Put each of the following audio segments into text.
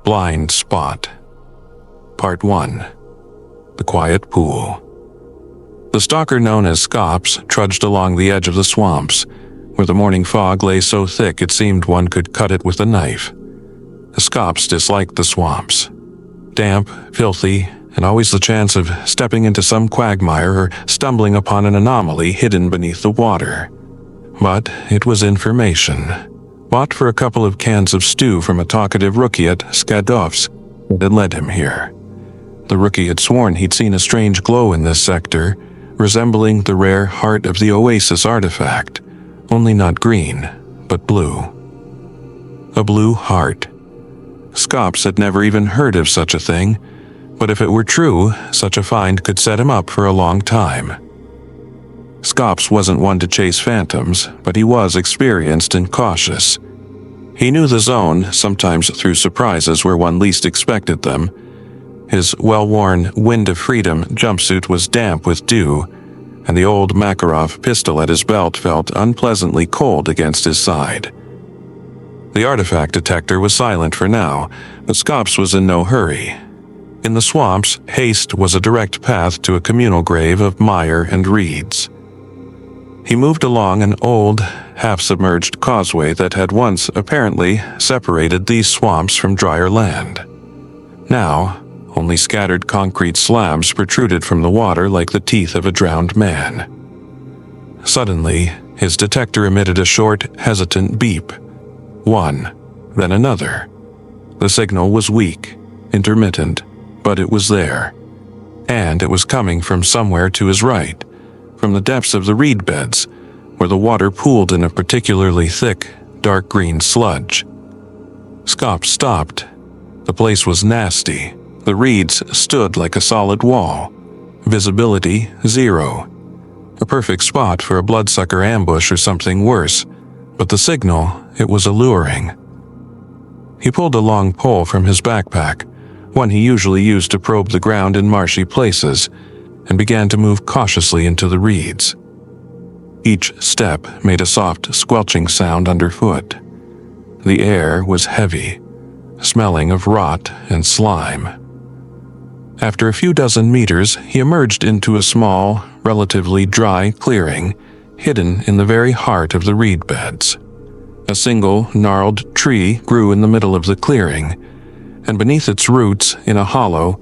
Blind Spot. Part 1. The Quiet Pool. The stalker known as Skops trudged along the edge of the swamps, where the morning fog lay so thick it seemed one could cut it with a knife. The Skops disliked the swamps. Damp, filthy, and always the chance of stepping into some quagmire or stumbling upon an anomaly hidden beneath the water. But it was information, bought for a couple of cans of stew from a talkative rookie at Skadovsk, that led him here. The rookie had sworn he'd seen a strange glow in this sector, resembling the rare Heart of the Oasis artifact, only not green, but blue. A blue heart. Skops had never even heard of such a thing, but if it were true, such a find could set him up for a long time. Skops wasn't one to chase phantoms, but he was experienced and cautious. He knew the zone, sometimes through surprises where one least expected them. His well-worn Wind of Freedom jumpsuit was damp with dew, and the old Makarov pistol at his belt felt unpleasantly cold against his side. The artifact detector was silent for now, but Skops was in no hurry. In the swamps, haste was a direct path to a communal grave of mire and reeds. He moved along an old, half-submerged causeway that had once, apparently, separated these swamps from drier land. Now, only scattered concrete slabs protruded from the water like the teeth of a drowned man. Suddenly, his detector emitted a short, hesitant beep. One, then another. The signal was weak, intermittent, but it was there. And it was coming from somewhere to his right, from the depths of the reed beds, where the water pooled in a particularly thick, dark green sludge. Skops stopped. The place was nasty. The reeds stood like a solid wall. Visibility, 0. A perfect spot for a bloodsucker ambush or something worse, but the signal, it was alluring. He pulled a long pole from his backpack, one he usually used to probe the ground in marshy places, and began to move cautiously into the reeds. Each step made a soft, squelching sound underfoot. The air was heavy, smelling of rot and slime. After a few dozen meters, he emerged into a small, relatively dry clearing, hidden in the very heart of the reed beds. A single, gnarled tree grew in the middle of the clearing, and beneath its roots, in a hollow,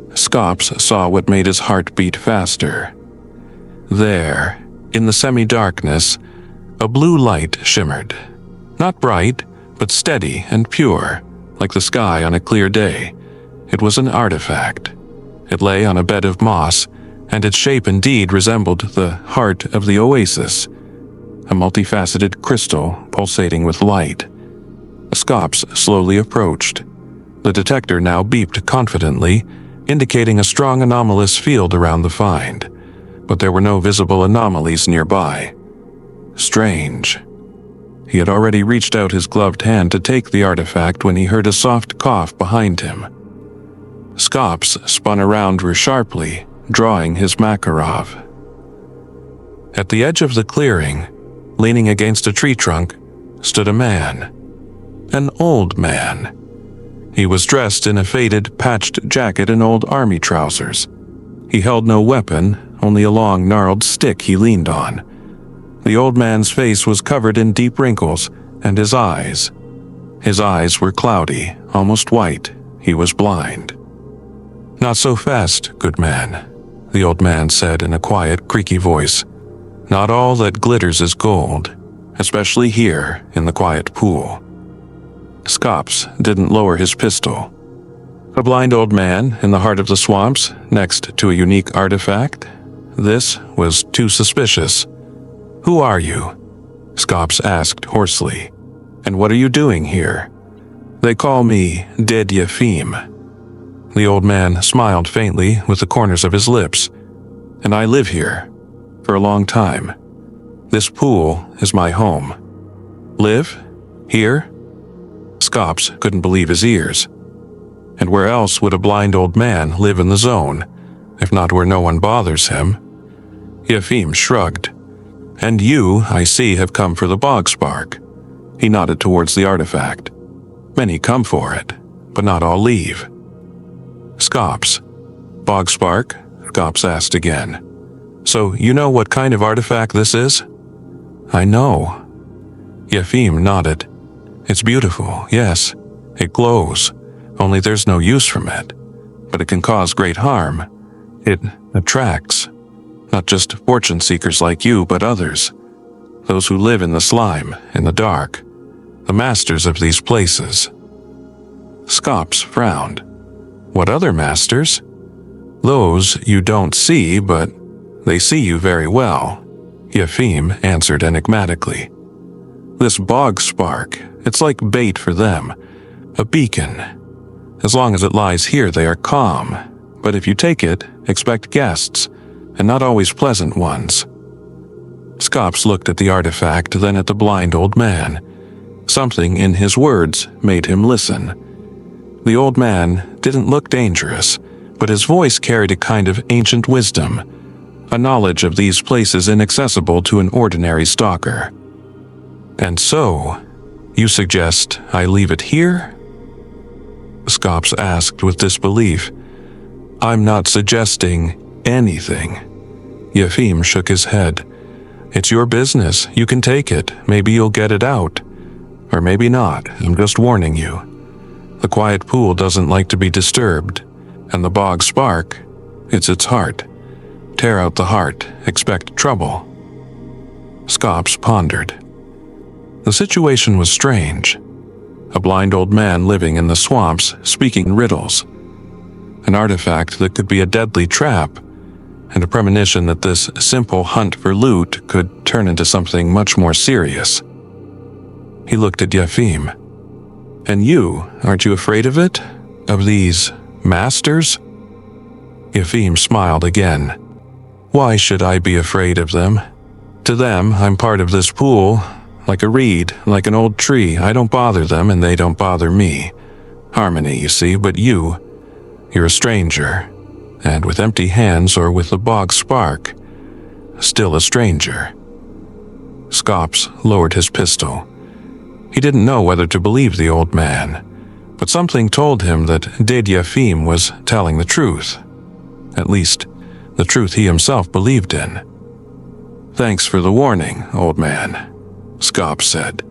Skops saw what made his heart beat faster. There, in the semi-darkness, a blue light shimmered. Not bright, but steady and pure, like the sky on a clear day. It was an artifact. It lay on a bed of moss, and its shape indeed resembled the Heart of the Oasis, a multifaceted crystal pulsating with light. Skops slowly approached. The detector now beeped confidently, indicating a strong anomalous field around the find, but there were no visible anomalies nearby. Strange. He had already reached out his gloved hand to take the artifact when he heard a soft cough behind him. Skops spun around sharply, drawing his Makarov. At the edge of the clearing, leaning against a tree trunk, stood a man. An old man. He was dressed in a faded, patched jacket and old army trousers. He held no weapon, only a long, gnarled stick he leaned on. The old man's face was covered in deep wrinkles, and his eyes were cloudy, almost white. He was blind. "Not so fast, good man," the old man said in a quiet, creaky voice. "Not all that glitters is gold, especially here in the quiet pool." Skops didn't lower his pistol. A blind old man in the heart of the swamps, next to a unique artifact? This was too suspicious. "Who are you?" Skops asked hoarsely. "And what are you doing here?" "They call me Ded Yefim." The old man smiled faintly with the corners of his lips. "And I live here. For a long time. This pool is my home." "Live? Here?" Skops couldn't believe his ears. And where else would a blind old man live in the zone, if not where no one bothers him? Yefim shrugged. "And you, I see, have come for the Bog Spark." He nodded towards the artifact. "Many come for it, but not all leave. Scops. Bog Spark? Scops asked again. So you know what kind of artifact this is? I know. Yefim nodded. It's beautiful, yes. It glows, only there's no use from it. But it can cause great harm. It attracts. Not just fortune seekers like you, but others. Those who live in the slime, in the dark. The masters of these places. Scops frowned. What other masters? Those you don't see, but they see you very well, Yefim answered enigmatically. This Bog Spark, it's like bait for them, a beacon. As long as it lies here, they are calm, but if you take it, expect guests, and not always pleasant ones. Scops looked at the artifact, then at the blind old man. Something in his words made him listen. The old man didn't look dangerous, but his voice carried a kind of ancient wisdom, a knowledge of these places inaccessible to an ordinary stalker. And so, you suggest I leave it here? Scops asked with disbelief. I'm not suggesting anything. Yefim shook his head. It's your business. You can take it. Maybe you'll get it out. Or maybe not. I'm just warning you. The quiet pool doesn't like to be disturbed. And the Bog Spark, it's its heart. Tear out the heart. Expect trouble. Scops pondered. The situation was strange. A blind old man living in the swamps, speaking riddles. An artifact that could be a deadly trap, and a premonition that this simple hunt for loot could turn into something much more serious. He looked at Yefim. And you, aren't you afraid of it? Of these masters? Yefim smiled again. Why should I be afraid of them? To them, I'm part of this pool, like a reed, like an old tree. I don't bother them and they don't bother me. Harmony, you see, but you're a stranger. And with empty hands or with the Bog Spark, still a stranger. Scops lowered his pistol. He didn't know whether to believe the old man, but something told him that Ded Yefim was telling the truth. At least, the truth he himself believed in. Thanks for the warning, old man, Scops said.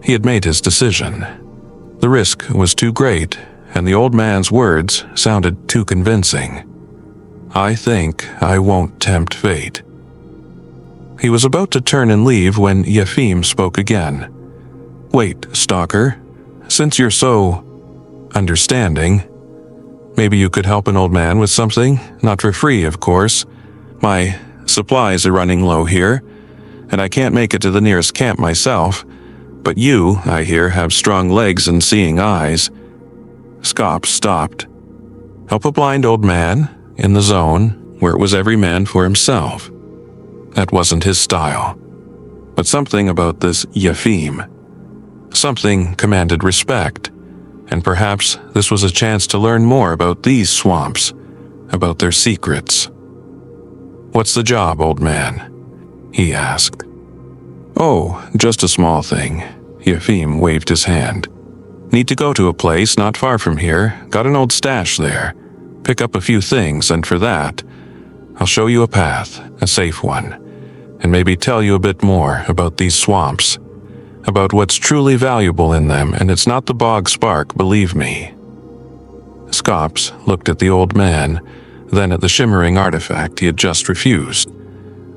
He had made his decision. The risk was too great, and the old man's words sounded too convincing. I think I won't tempt fate. He was about to turn and leave when Yefim spoke again. Wait, stalker, since you're so understanding, maybe you could help an old man with something? Not for free, of course. My supplies are running low here, and I can't make it to the nearest camp myself. But you, I hear, have strong legs and seeing eyes. Scops stopped. Help a blind old man in the zone where it was every man for himself. That wasn't his style. But something about this Yefim. Something commanded respect, and perhaps this was a chance to learn more about these swamps, about their secrets. What's the job, old man? He asked. Oh, just a small thing. Yefim waved his hand. Need to go to a place not far from here. Got an old stash there. Pick up a few things, and for that, I'll show you a path, a safe one, and maybe tell you a bit more about these swamps, about what's truly valuable in them, and it's not the Bog Spark, believe me. Scops looked at the old man, then at the shimmering artifact he had just refused.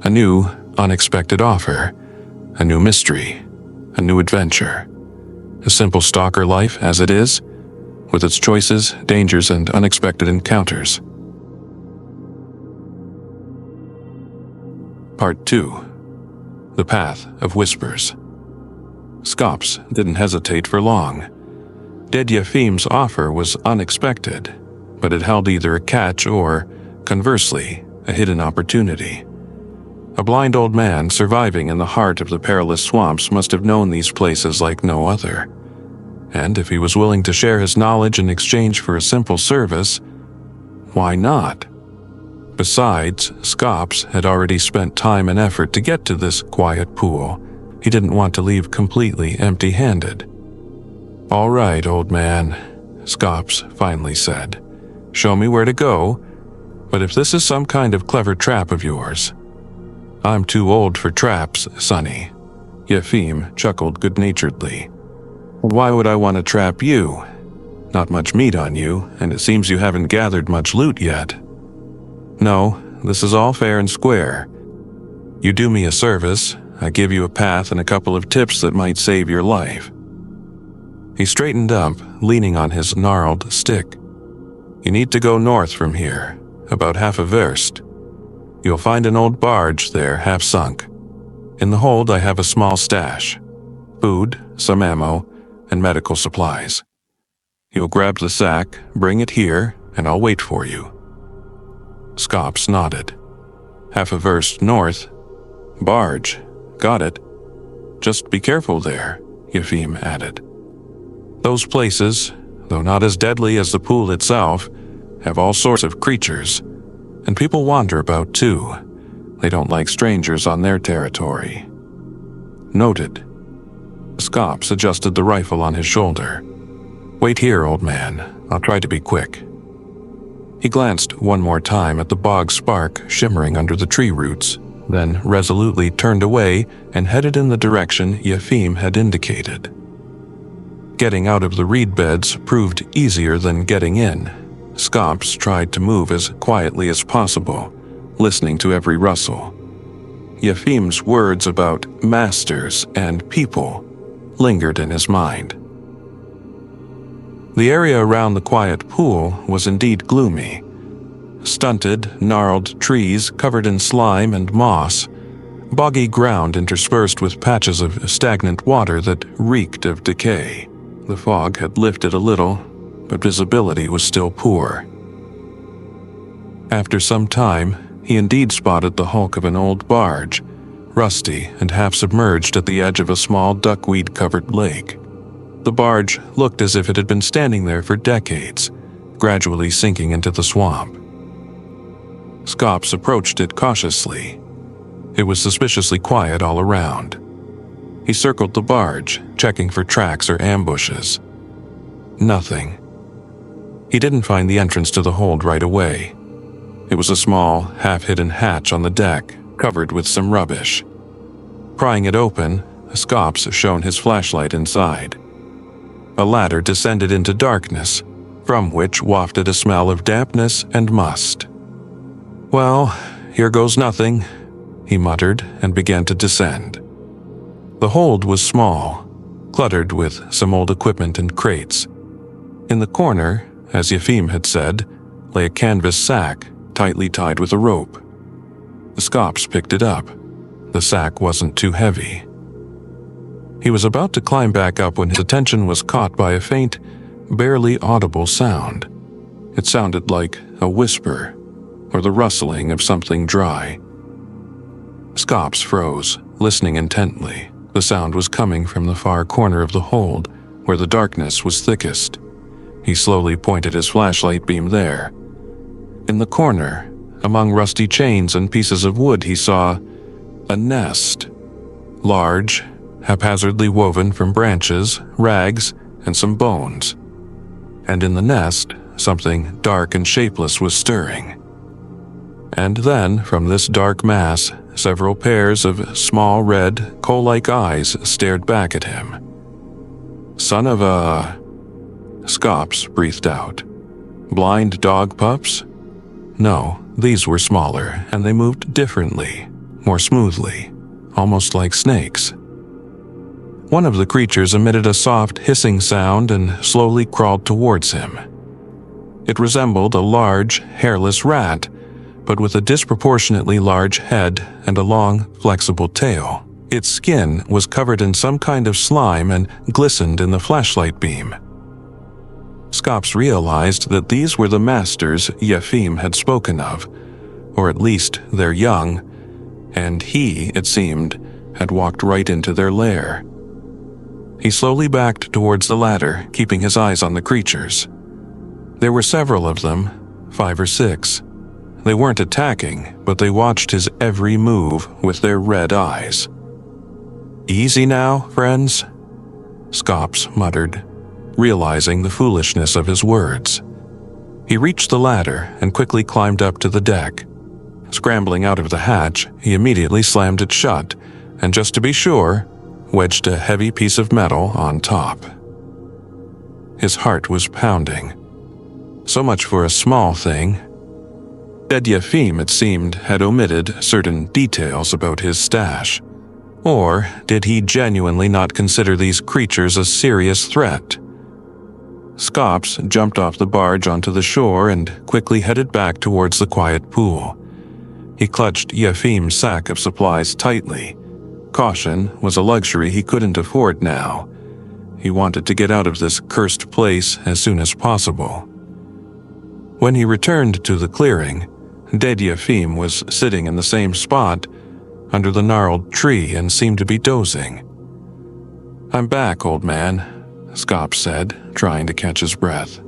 A new, unexpected offer, a new mystery, a new adventure. A simple stalker life as it is, with its choices, dangers, and unexpected encounters. Part 2. The Path of Whispers. Scops didn't hesitate for long. Ded Yefim's offer was unexpected, but it held either a catch or, conversely, a hidden opportunity. A blind old man surviving in the heart of the perilous swamps must have known these places like no other. And if he was willing to share his knowledge in exchange for a simple service, why not? Besides, Scops had already spent time and effort to get to this quiet pool. He didn't want to leave completely empty-handed. All right, old man. Scops finally said. "Show me where to go, but if this is some kind of clever trap of yours—" "I'm too old for traps, Sonny." Yefim chuckled good-naturedly. "Why would I want to trap you? Not much meat on you, and it seems you haven't gathered much loot yet. No, this is all fair and square. You do me a service, I give you a path and a couple of tips that might save your life." He straightened up, leaning on his gnarled stick. "You need to go north from here, about half a verst. You'll find an old barge there, half sunk. In the hold I have a small stash. Food, some ammo, and medical supplies. You'll grab the sack, bring it here, and I'll wait for you." Scops nodded. "Half a verst north. Barge. Got it. Just be careful there," Yefim added. "Those places, though not as deadly as the pool itself, have all sorts of creatures, and people wander about too. They don't like strangers on their territory." "Noted." Scops adjusted the rifle on his shoulder. "Wait here, old man. I'll try to be quick." He glanced one more time at the Bog Spark shimmering under the tree roots, then resolutely turned away and headed in the direction Yefim had indicated. Getting out of the reed beds proved easier than getting in. Scops tried to move as quietly as possible, listening to every rustle. Yefim's words about masters and people lingered in his mind. The area around the quiet pool was indeed gloomy. Stunted, gnarled trees covered in slime and moss, boggy ground interspersed with patches of stagnant water that reeked of decay. The fog had lifted a little, but visibility was still poor. After some time, he indeed spotted the hulk of an old barge, rusty and half-submerged at the edge of a small duckweed-covered lake. The barge looked as if it had been standing there for decades, gradually sinking into the swamp. Scops approached it cautiously. It was suspiciously quiet all around. He circled the barge, checking for tracks or ambushes. Nothing. He didn't find the entrance to the hold right away. It was a small, half-hidden hatch on the deck, covered with some rubbish. Prying it open, Scops shone his flashlight inside. A ladder descended into darkness, from which wafted a smell of dampness and must. "Well, here goes nothing," he muttered and began to descend. The hold was small, cluttered with some old equipment and crates. In the corner, as Yefim had said, lay a canvas sack, tightly tied with a rope. The Scops picked it up. The sack wasn't too heavy. He was about to climb back up when his attention was caught by a faint, barely audible sound. It sounded like a whisper, or the rustling of something dry. Scops froze, listening intently. The sound was coming from the far corner of the hold, where the darkness was thickest. He slowly pointed his flashlight beam there. In the corner, among rusty chains and pieces of wood, he saw a nest. Large, haphazardly woven from branches, rags, and some bones. And in the nest, something dark and shapeless was stirring. And then, from this dark mass, several pairs of small red, coal-like eyes stared back at him. "Son of a..." Scops breathed out. "Blind dog pups?" No, these were smaller, and they moved differently, more smoothly, almost like snakes. One of the creatures emitted a soft hissing sound and slowly crawled towards him. It resembled a large, hairless rat, but with a disproportionately large head and a long, flexible tail. Its skin was covered in some kind of slime and glistened in the flashlight beam. Scops realized that these were the masters Yefim had spoken of, or at least their young, and he, it seemed, had walked right into their lair. He slowly backed towards the ladder, keeping his eyes on the creatures. There were several of them, 5 or 6. They weren't attacking, but they watched his every move with their red eyes. "Easy now, friends," Scops muttered. realizing the foolishness of his words. He reached the ladder and quickly climbed up to the deck. Scrambling out of the hatch, he immediately slammed it shut, and just to be sure, wedged a heavy piece of metal on top. His heart was pounding. So much for a small thing. Ded Yefim, it seemed, had omitted certain details about his stash. Or did he genuinely not consider these creatures a serious threat? Skops jumped off the barge onto the shore and quickly headed back towards the quiet pool. He clutched Yefim's sack of supplies tightly. Caution was a luxury he couldn't afford now. He wanted to get out of this cursed place as soon as possible. When he returned to the clearing, Ded Yefim was sitting in the same spot under the gnarled tree and seemed to be dozing. "I'm back, old man," Skops said, trying to catch his breath.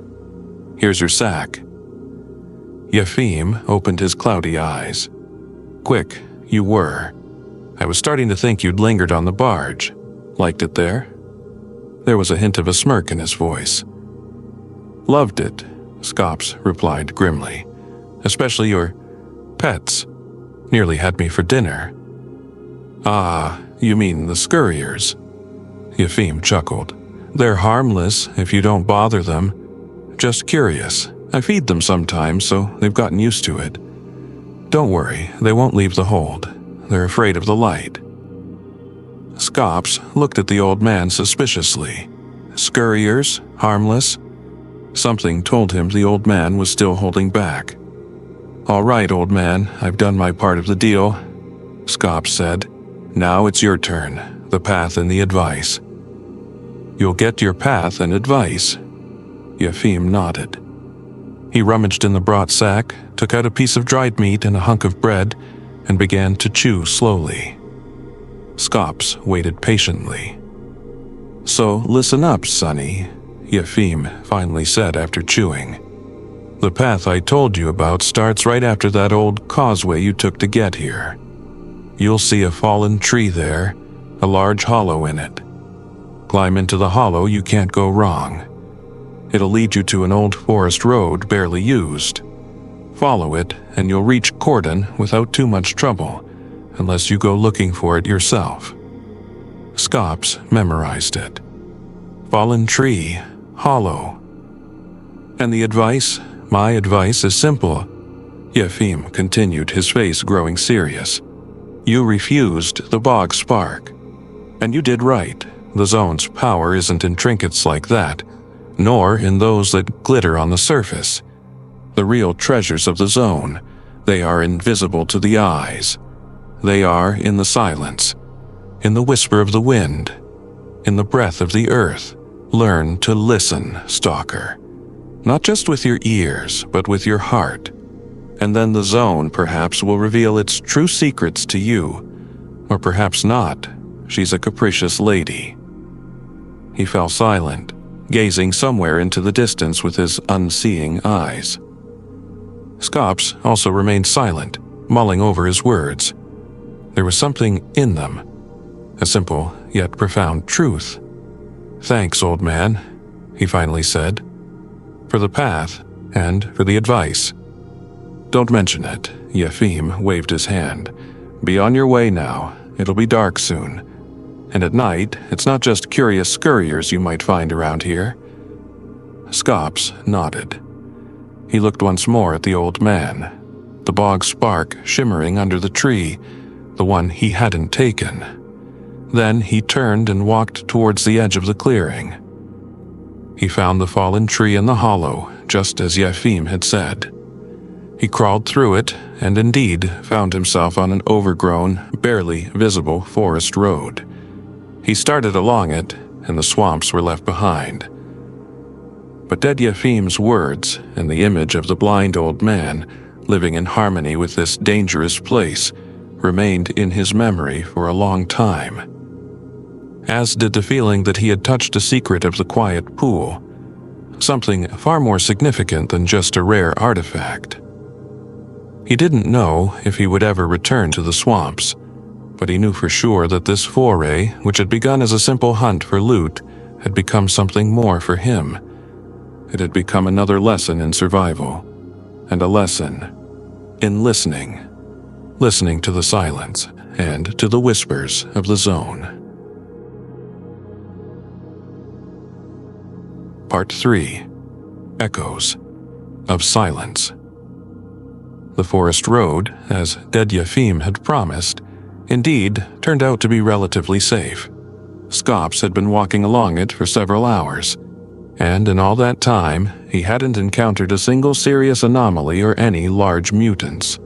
"Here's your sack." Yefim opened his cloudy eyes. "Quick, you were. I was starting to think you'd lingered on the barge. Liked it there?" There was a hint of a smirk in his voice. "Loved it," Skops replied grimly. "Especially your pets. Nearly had me for dinner." "Ah, you mean the scurriers?" Yefim chuckled. "They're harmless if you don't bother them. Just curious. I feed them sometimes, so they've gotten used to it. Don't worry, they won't leave the hold. They're afraid of the light." Skops looked at the old man suspiciously. Scurriers? Harmless? Something told him the old man was still holding back. "All right, old man, I've done my part of the deal," Skops said. "Now it's your turn, the path and the advice." "You'll get your path and advice." Yefim nodded. He rummaged in the brought sack, took out a piece of dried meat and a hunk of bread, and began to chew slowly. Skops waited patiently. "So listen up, sonny," Yefim finally said after chewing. "The path I told you about starts right after that old causeway you took to get here. You'll see a fallen tree there, a large hollow in it. Climb into the hollow, you can't go wrong. It'll lead you to an old forest road barely used. Follow it, and you'll reach Cordon without too much trouble, unless you go looking for it yourself." Skops memorized it. Fallen tree, hollow. "And the advice? My advice is simple." Yefim continued, his face growing serious. "You refused the Bog Spark. And you did right. The zone's power isn't in trinkets like that, nor in those that glitter on the surface. The real treasures of the zone, they are invisible to the eyes. They are in the silence, in the whisper of the wind, in the breath of the earth. Learn to listen, stalker. Not just with your ears, but with your heart. And then the zone perhaps will reveal its true secrets to you. Or perhaps not. She's a capricious lady." He fell silent, gazing somewhere into the distance with his unseeing eyes. Skops also remained silent, mulling over his words. There was something in them, a simple yet profound truth. "Thanks, old man," he finally said, "for the path and for the advice." "Don't mention it," Yefim waved his hand. "Be on your way now. It'll be dark soon. And at night, it's not just curious scurriers you might find around here." Skops nodded. He looked once more at the old man, the Bog Spark shimmering under the tree, the one he hadn't taken. Then he turned and walked towards the edge of the clearing. He found the fallen tree in the hollow, just as Yefim had said. He crawled through it, and indeed found himself on an overgrown, barely visible forest road. He started along it, and the swamps were left behind. But Ded Yefim's words and the image of the blind old man living in harmony with this dangerous place remained in his memory for a long time. As did the feeling that he had touched a secret of the quiet pool, something far more significant than just a rare artifact. He didn't know if he would ever return to the swamps, but he knew for sure that this foray, which had begun as a simple hunt for loot, had become something more for him. It had become another lesson in survival, and a lesson in listening. Listening to the silence and to the whispers of the zone. Part 3. Echoes of Silence. The forest road, as Ded Yefim had promised, indeed turned out to be relatively safe. Skops had been walking along it for several hours, and in all that time he hadn't encountered a single serious anomaly or any large mutants.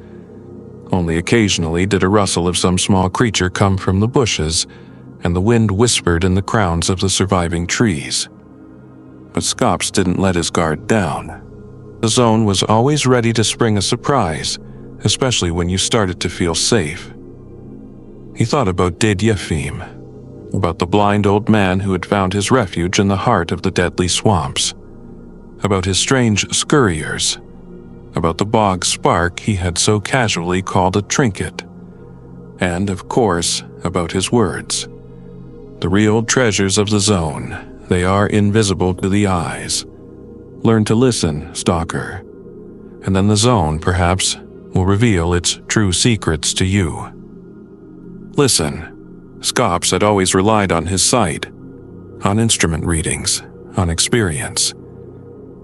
Only occasionally did a rustle of some small creature come from the bushes, and the wind whispered in the crowns of the surviving trees. But Skops didn't let his guard down. The zone was always ready to spring a surprise, especially when you started to feel safe. He thought about Ded Yefim, about the blind old man who had found his refuge in the heart of the deadly swamps, about his strange scurriers, about the Bog Spark he had so casually called a trinket, and, of course, about his words. The real treasures of the zone, they are invisible to the eyes. Learn to listen, stalker, and then the zone, perhaps, will reveal its true secrets to you. Listen. Skops had always relied on his sight, on instrument readings, on experience.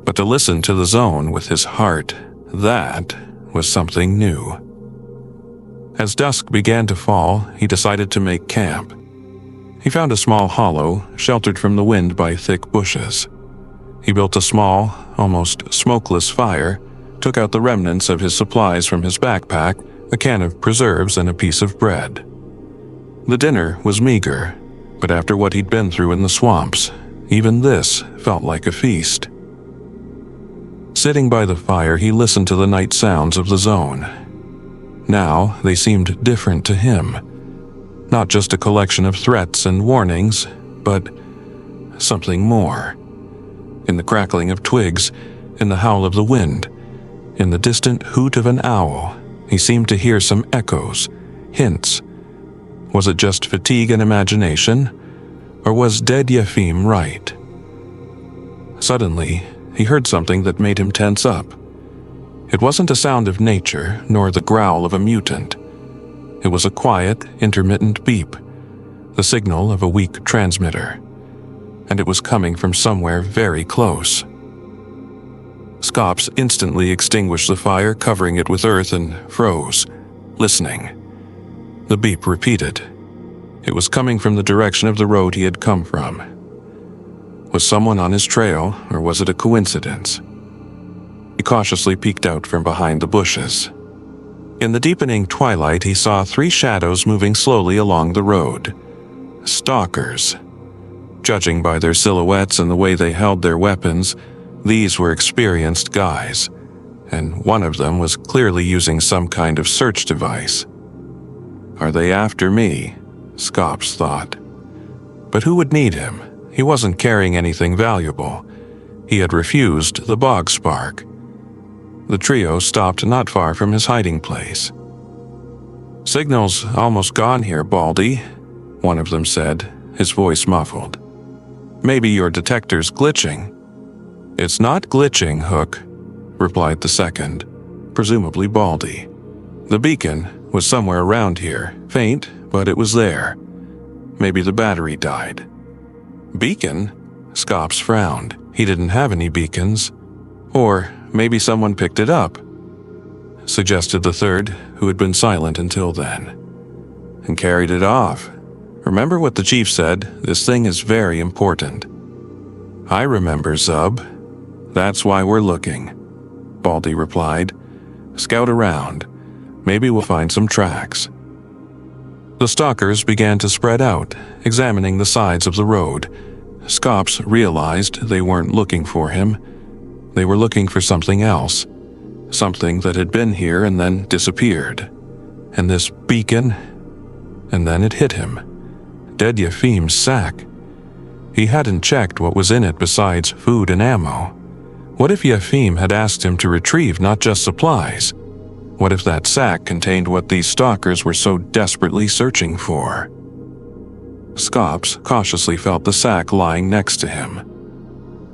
But to listen to the zone with his heart, that was something new. As dusk began to fall, he decided to make camp. He found a small hollow, sheltered from the wind by thick bushes. He built a small, almost smokeless fire, took out the remnants of his supplies from his backpack, a can of preserves and a piece of bread. The dinner was meager, but after what he'd been through in the swamps, even this felt like a feast. Sitting by the fire, he listened to the night sounds of the zone. Now they seemed different to him. Not just a collection of threats and warnings, but something more. In the crackling of twigs, in the howl of the wind, in the distant hoot of an owl, he seemed to hear some echoes, hints. Was it just fatigue and imagination, or was Ded Yefim right? Suddenly, he heard something that made him tense up. It wasn't a sound of nature, nor the growl of a mutant. It was a quiet, intermittent beep, the signal of a weak transmitter, and it was coming from somewhere very close. Skops instantly extinguished the fire, covering it with earth, and froze, listening. The beep repeated. It was coming from the direction of the road he had come from. Was someone on his trail, or was it a coincidence? He cautiously peeked out from behind the bushes. In the deepening twilight, he saw 3 shadows moving slowly along the road. Stalkers. Judging by their silhouettes and the way they held their weapons, these were experienced guys, and one of them was clearly using some kind of search device. Are they after me? Skops thought. But who would need him? He wasn't carrying anything valuable. He had refused the Bog Spark. The trio stopped not far from his hiding place. "Signal's almost gone here, Baldy," one of them said, his voice muffled. "Maybe your detector's glitching." "It's not glitching, Hook," replied the second, presumably Baldy. "The beacon was somewhere around here, faint, but it was there. Maybe the battery died." "Beacon?" Skops frowned. He didn't have any beacons. "Or maybe someone picked it up," suggested the third, who had been silent until then. "And carried it off. Remember what the chief said, this thing is very important." "I remember, Zub. That's why we're looking," Baldy replied. "Scout around. Maybe we'll find some tracks." The stalkers began to spread out, examining the sides of the road. Skops realized they weren't looking for him. They were looking for something else, something that had been here and then disappeared. And this beacon, and then it hit him. Ded Yefim's sack. He hadn't checked what was in it besides food and ammo. What if Yefim had asked him to retrieve not just supplies? What if that sack contained what these stalkers were so desperately searching for? Scops cautiously felt the sack lying next to him.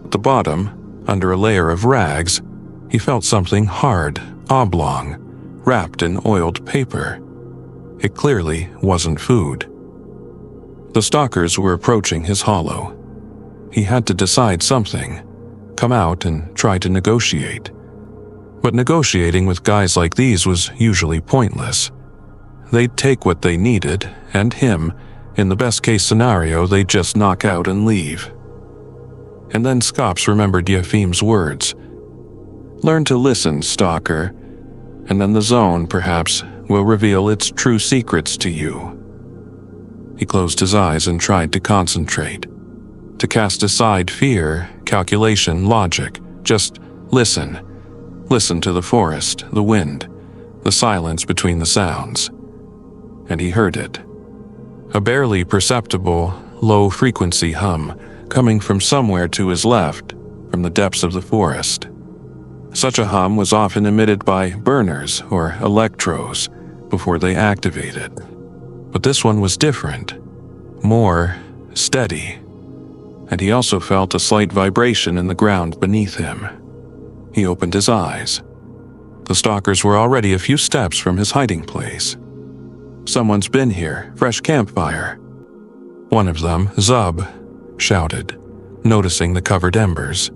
At the bottom, under a layer of rags, he felt something hard, oblong, wrapped in oiled paper. It clearly wasn't food. The stalkers were approaching his hollow. He had to decide something, come out and try to negotiate. But negotiating with guys like these was usually pointless. They'd take what they needed, and him, in the best-case scenario, they'd just knock out and leave. And then Scops remembered Yefim's words. Learn to listen, stalker, and then the zone, perhaps, will reveal its true secrets to you. He closed his eyes and tried to concentrate, to cast aside fear, calculation, logic. Just listen. Listen to the forest, the wind, the silence between the sounds. And he heard it. A barely perceptible, low-frequency hum coming from somewhere to his left, from the depths of the forest. Such a hum was often emitted by burners or electros before they activated. But this one was different, more steady, and he also felt a slight vibration in the ground beneath him. He opened his eyes. The stalkers were already a few steps from his hiding place. Someone's been here, fresh campfire. One of them, Zub, shouted, noticing the covered embers.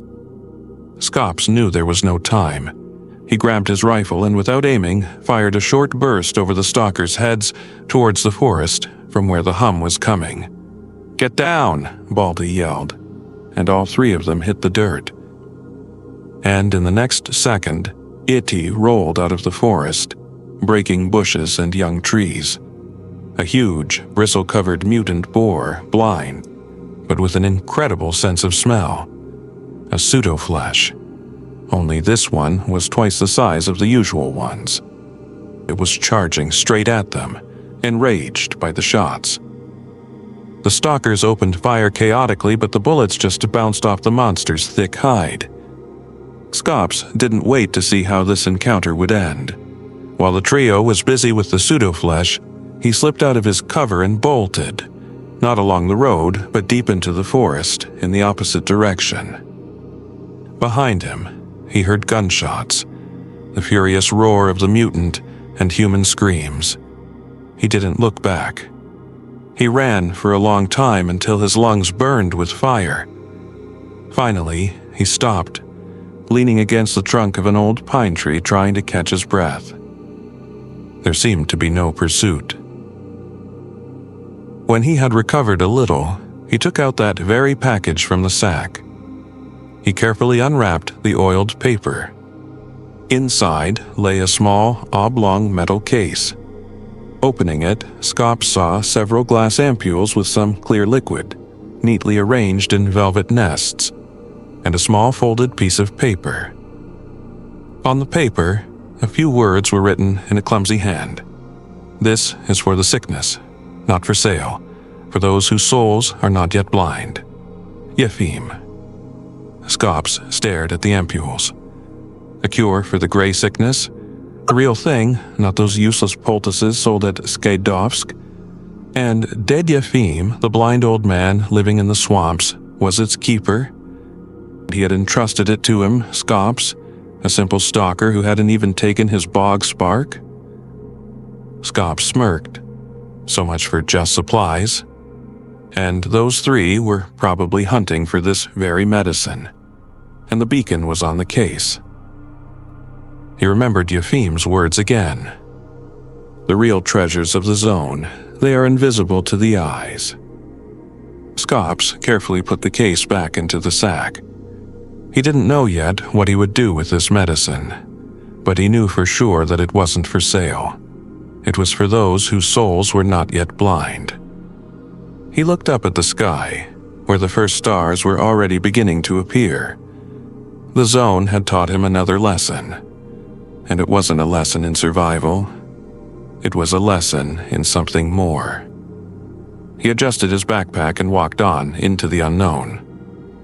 Scops knew there was no time. He grabbed his rifle and without aiming, fired a short burst over the stalkers' heads towards the forest from where the hum was coming. "Get down!" Baldy yelled, and all three of them hit the dirt. And in the next second, Itty rolled out of the forest, breaking bushes and young trees. A huge, bristle-covered mutant boar, blind, but with an incredible sense of smell. A pseudo-flesh. Only this one was twice the size of the usual ones. It was charging straight at them, enraged by the shots. The stalkers opened fire chaotically, but the bullets just bounced off the monster's thick hide. Scops didn't wait to see how this encounter would end. While the trio was busy with the pseudo-flesh, he slipped out of his cover and bolted, not along the road, but deep into the forest, in the opposite direction. Behind him, he heard gunshots, the furious roar of the mutant, and human screams. He didn't look back. He ran for a long time until his lungs burned with fire. Finally, he stopped, leaning against the trunk of an old pine tree trying to catch his breath. There seemed to be no pursuit. When he had recovered a little, he took out that very package from the sack. He carefully unwrapped the oiled paper. Inside lay a small, oblong metal case. Opening it, Scops saw several glass ampoules with some clear liquid, neatly arranged in velvet nests, and a small folded piece of paper. On the paper, a few words were written in a clumsy hand. "This is for the sickness, not for sale, for those whose souls are not yet blind. Yefim." Scops stared at the ampoules. A cure for the gray sickness? A real thing, not those useless poultices sold at S.T.A.L.K.E.R. And Ded Yefim, the blind old man living in the swamps, was its keeper. He had entrusted it to him, Scops, a simple stalker who hadn't even taken his Bog Spark. Scops smirked. So much for just supplies. And those three were probably hunting for this very medicine. And the beacon was on the case. He remembered Yefim's words again. The real treasures of the zone, they are invisible to the eyes. Scops carefully put the case back into the sack. He didn't know yet what he would do with this medicine, but he knew for sure that it wasn't for sale. It was for those whose souls were not yet blind. He looked up at the sky, where the first stars were already beginning to appear. The zone had taught him another lesson. And it wasn't a lesson in survival. It was a lesson in something more. He adjusted his backpack and walked on into the unknown.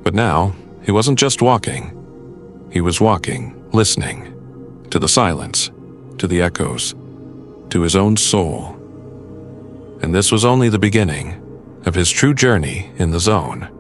But now, he wasn't just walking. He was walking, listening, to the silence, to the echoes, to his own soul. And this was only the beginning. of his true journey in the zone.